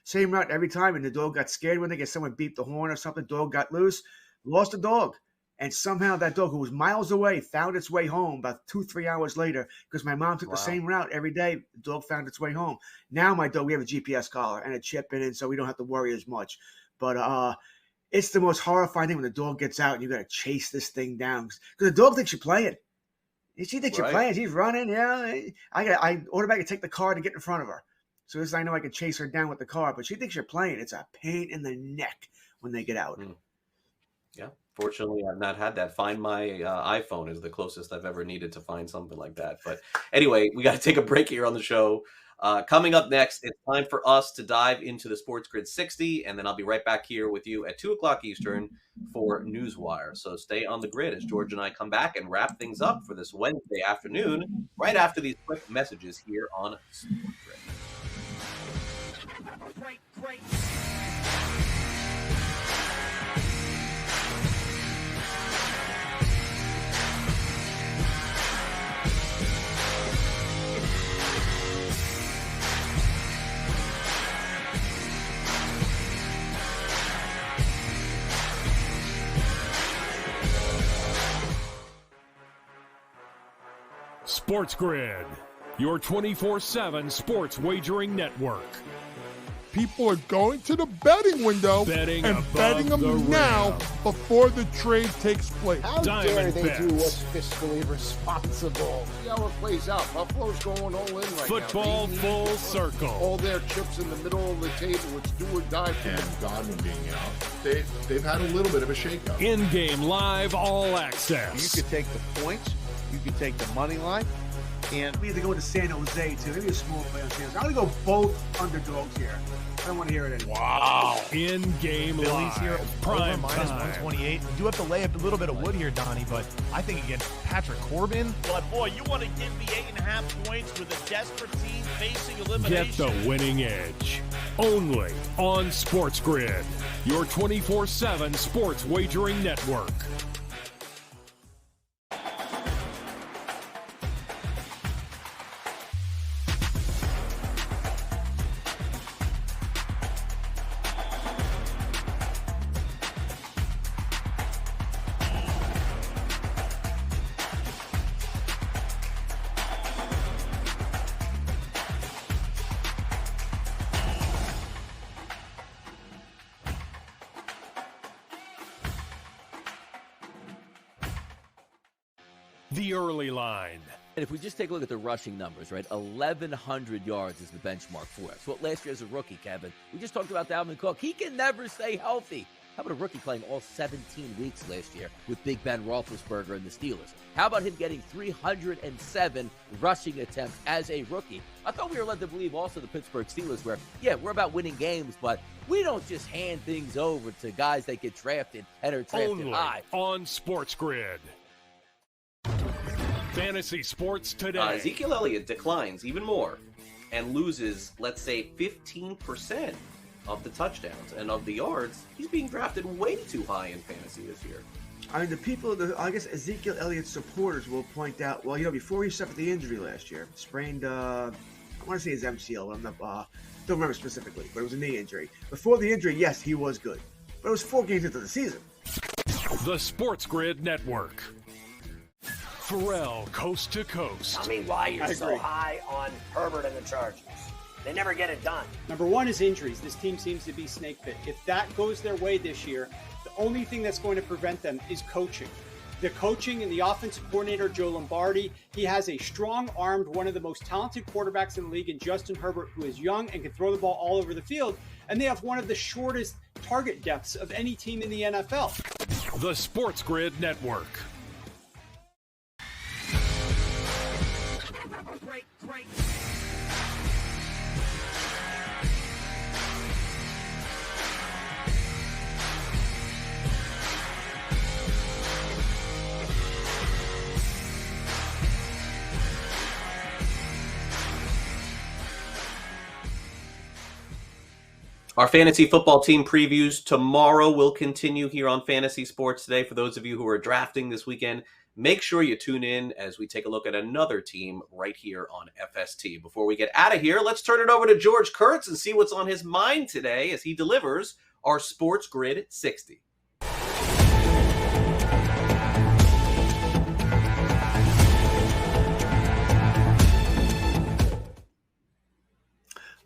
[SPEAKER 1] same route every time, and the dog got scared when someone beeped the horn or something. Dog got loose, lost the dog, and somehow that dog, who was miles away, found its way home about 2-3 hours later because my mom took the same route every day. The dog found its way home. Now my dog, we have a GPS collar and a chip in it, so we don't have to worry as much. But it's the most horrifying thing when the dog gets out and you got to chase this thing down because the dog thinks you're playing. She thinks you're playing. She's running. Yeah, I automatically take the car to get in front of her. So I know I can chase her down with the car, but she thinks you're playing. It's a pain in the neck when they get out.
[SPEAKER 2] Yeah. Fortunately, I've not had that. Find My iPhone is the closest I've ever needed to find something like that. But anyway, we got to take a break here on the show. Coming up next, it's time for us to dive into the Sports Grid 60, and then I'll be right back here with you at 2 o'clock Eastern for Newswire. So stay on the grid as George and I come back and wrap things up for this Wednesday afternoon, right after these quick messages here on Sports Grid.
[SPEAKER 17] Great.
[SPEAKER 3] Sports Grid, your 24/7 sports wagering network.
[SPEAKER 15] people are going to the betting window
[SPEAKER 3] Betting
[SPEAKER 15] and
[SPEAKER 3] above
[SPEAKER 15] betting them
[SPEAKER 3] the
[SPEAKER 15] now
[SPEAKER 3] rim.
[SPEAKER 15] before the trade takes place.
[SPEAKER 8] How dare
[SPEAKER 3] Diamond
[SPEAKER 8] they
[SPEAKER 3] bets.
[SPEAKER 8] do what's fiscally responsible? See how it plays out. Buffalo's going all in right
[SPEAKER 3] Football
[SPEAKER 8] now. They need
[SPEAKER 3] full
[SPEAKER 8] to put
[SPEAKER 3] circle.
[SPEAKER 8] all their chips in the middle of the table. It's do or die for them.
[SPEAKER 16] And Godwin being out, they've had a little bit of a shakeup.
[SPEAKER 3] In-game live all
[SPEAKER 17] You
[SPEAKER 3] access.
[SPEAKER 17] could take the points, you could take the money line, and
[SPEAKER 1] We either go to San Jose too. Maybe a small play on San Jose. I'm gonna go both underdogs here. I don't want to hear it anymore.
[SPEAKER 3] Wow. In-game
[SPEAKER 18] Phillies
[SPEAKER 3] live.
[SPEAKER 18] here,
[SPEAKER 3] Prime
[SPEAKER 18] over minus
[SPEAKER 3] time.
[SPEAKER 18] 128. You do have to lay up a little bit of wood here, Donnie, but I think against Patrick Corbin,
[SPEAKER 17] but boy, you want to give me 8.5 points with a desperate team facing
[SPEAKER 3] Get
[SPEAKER 17] elimination.
[SPEAKER 3] the winning edge. Only on Sports Grid, your 24/7 sports wagering network. The early line.
[SPEAKER 4] And if we just take a look at the rushing numbers, right, 1,100 yards is the benchmark for us. Well, last year as a rookie, Kevin, we just talked about Dalvin Cook. He can never stay healthy. How about a rookie playing all 17 weeks last year with Big Ben Roethlisberger and the Steelers? How about him getting 307 rushing attempts as a rookie? I thought we were led to believe also the Pittsburgh Steelers where, yeah, we're about winning games, but we don't just hand things over to guys that get drafted and are drafted
[SPEAKER 3] Only
[SPEAKER 4] high.
[SPEAKER 3] on Sports Grid. Fantasy Sports Today.
[SPEAKER 2] Ezekiel Elliott declines even more and loses, let's say, 15% of the touchdowns and of the yards. He's being drafted way too high in fantasy this year.
[SPEAKER 1] I mean, I guess Ezekiel Elliott's supporters will point out, well, before he suffered the injury last year, sprained, I want to say his MCL, I'm not, don't remember specifically, but it was a knee injury. Before the injury, yes, he was good, but it was 4 games into the season.
[SPEAKER 3] The Sports Grid Network. Pharrell, coast to coast.
[SPEAKER 7] Tell me why you're so high on Herbert and the Chargers. They never get it done.
[SPEAKER 14] Number one is injuries. This team seems to be snake bit. If that goes their way this year, the only thing that's going to prevent them is coaching. The coaching and the offensive coordinator, Joe Lombardi, he has a strong-armed, one of the most talented quarterbacks in the league in Justin Herbert, who is young and can throw the ball all over the field. And they have one of the shortest target depths of any team in the NFL.
[SPEAKER 3] The Sports Grid Network.
[SPEAKER 2] Our fantasy football team previews tomorrow will continue here on Fantasy Sports Today. For those of you who are drafting this weekend, make sure you tune in as we take a look at another team right here on FST. Before we get out of here, let's turn it over to George Kurtz and see what's on his mind today as he delivers our Sports Grid 60.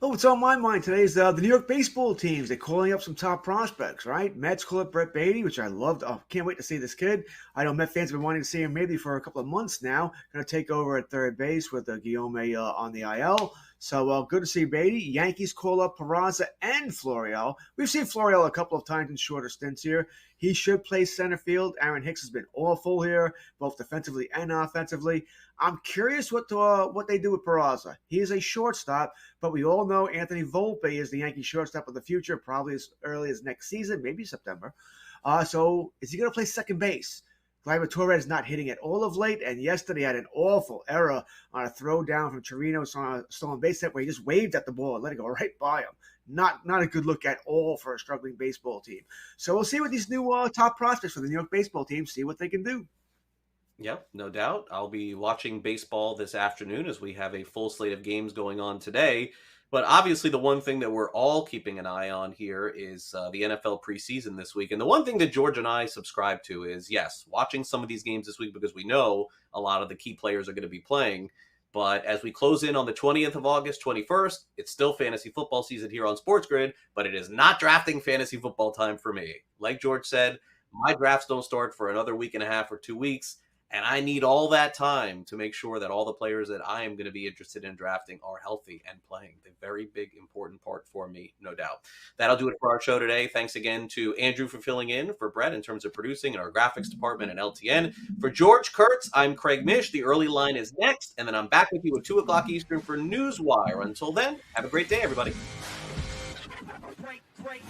[SPEAKER 1] Oh, what's on my mind today is the New York baseball teams. They're calling up some top prospects, right? Mets call up Brett Beatty, which I loved. Oh, can't wait to see this kid. I know Met fans have been wanting to see him maybe for a couple of months now. Going to take over at third base with Guillaume on the IL. So good to see Beatty. Yankees call up Peraza and Florial. We've seen Florial a couple of times in shorter stints here. He should play center field. Aaron Hicks has been awful here, both defensively and offensively. I'm curious what they do with Peraza. He is a shortstop, but we all know Anthony Volpe is the Yankee shortstop of the future, probably as early as next season, maybe September. So is he going to play second base? Gleyber Torres not hitting it all of late, and yesterday had an awful error on a throw down from Chirino on a stolen base hit where he just waved at the ball and let it go right by him. Not a good look at all for a struggling baseball team. So we'll see what these new top prospects for the New York baseball team, see what they can do.
[SPEAKER 2] Yep, no doubt. I'll be watching baseball this afternoon as we have a full slate of games going on today. But obviously the one thing that we're all keeping an eye on here is the NFL preseason this week. And the one thing that George and I subscribe to is, yes, watching some of these games this week because we know a lot of the key players are going to be playing. But as we close in on the 20th of August, 21st, it's still fantasy football season here on Sports Grid, but it is not drafting fantasy football time for me. Like George said, my drafts don't start for another week and a half or 2 weeks, and I need all that time to make sure that all the players that I am going to be interested in drafting are healthy and playing. The very big, important part for me, no doubt. That'll do it for our show today. Thanks again to Andrew for filling in for Brett in terms of producing in our graphics department and LTN. For George Kurtz, I'm Craig Mish. The early line is next, and then I'm back with you at 2 o'clock Eastern for Newswire. Until then, have a great day, everybody.
[SPEAKER 7] Great.